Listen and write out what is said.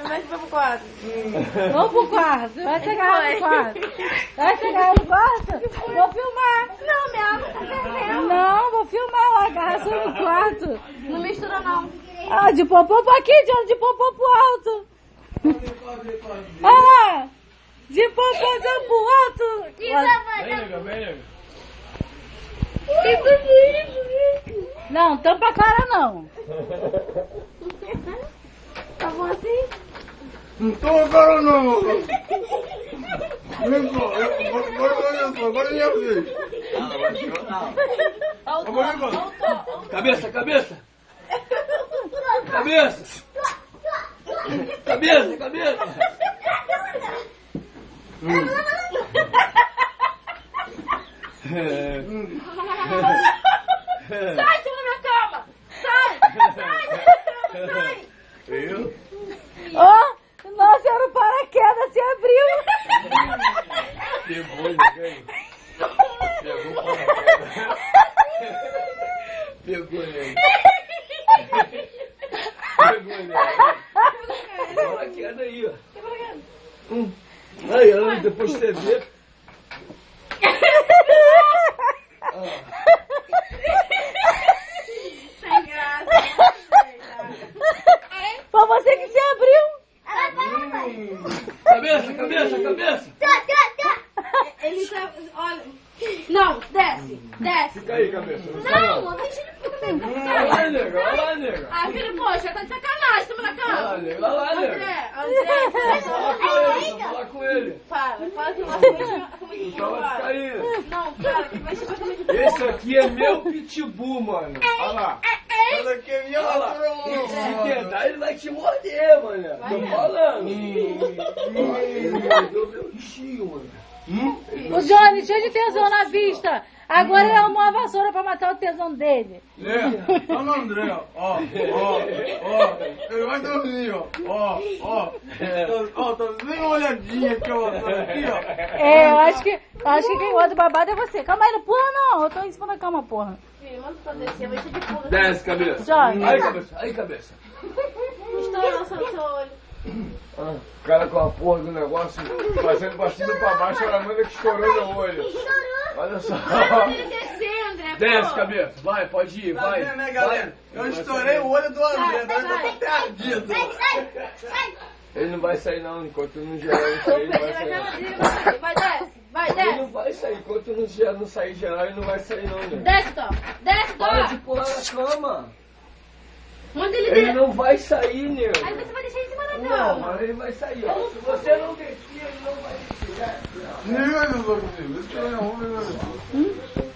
Vai pro quarto. Vamos pro quarto. Vai chegar no quarto. Vai chegar no quarto? Vou filmar. Não, minha água tá fervendo. Não, vou filmar lá, garrafa no quarto. Não mistura, não. Ah, de popô pra aqui, de popô pro alto. Olha lá. De popô pro alto. Vem, nega, vem, nega. Não, tampa a cara não. Tá bom assim? Não tô agora não. Agora minha vez. Cabeça. Cabeça. Sai, tu na minha cama! Sai! Eu? Ó, nossa, era o paraquedas, se abriu. Pegou, ninguém. Pegou o paraquedas. Pegou ele. Paraquedas aí, ó. Aí, Ana, depois você vê. Sem graça. Foi você que se abriu. Cabeça. Ele tá... Olha... Não, desce. Fica aí, cabeça. Não, deixa ele ficar Olha lá, nega. Ah, filho, poxa, tá de sacanagem, toma na cama. Olha lá, nega. André, Fala com ele. fala que eu acho como é que Fala de carinho. Não, cara, que vai ser basicamente... Esse aqui é meu pitbull, mano. Olha lá. Esse aqui é minha latura, mano. Se tentar, ele vai te morder, mano. Tô falando. Mordeu meu bichinho, mano. O Johnny, cheio de tesão na vista. Agora ele arrumou uma vassoura pra matar o tesão dele. Olha o André, ó. Ele vai dormir, ó. Tá dando uma olhadinha aqui, ó. Aqui, ó. É, eu acho que quem gosta do babado é você. Calma aí, não pula não. Eu tô em cima da cama, porra. Filho, manda pra descer, vai ser de pulo. Desce, cabeça. Johnny. Aí, cabeça. Estourou seu olho. O cara com a porra do negócio, fazendo pra cima e pra baixo, ela manda que estourou no olho. Olha só. Vai ele descer, André. Desce, pô. cabeça. Vai, pode ir, vai. Tá vendo, né, galera? Eu estourei o olho do André, agora eu tô até ardido. Ele não vai sair não, enquanto não gerar isso aí, não vai sair não. Vai, desce. Vai, Ele desce. não vai sair, enquanto não sair geral, ele não vai sair não, né? Desce, Tom. Desce, Para de Tom. pular na cama. Manda ele Ele descer. não vai sair, nego. Aí você vai deixar ele em cima da Não, cama. mas ele vai sair, ó. Se você não descer, ele não vai descer. Ninguém vai comigo, isso que é homem,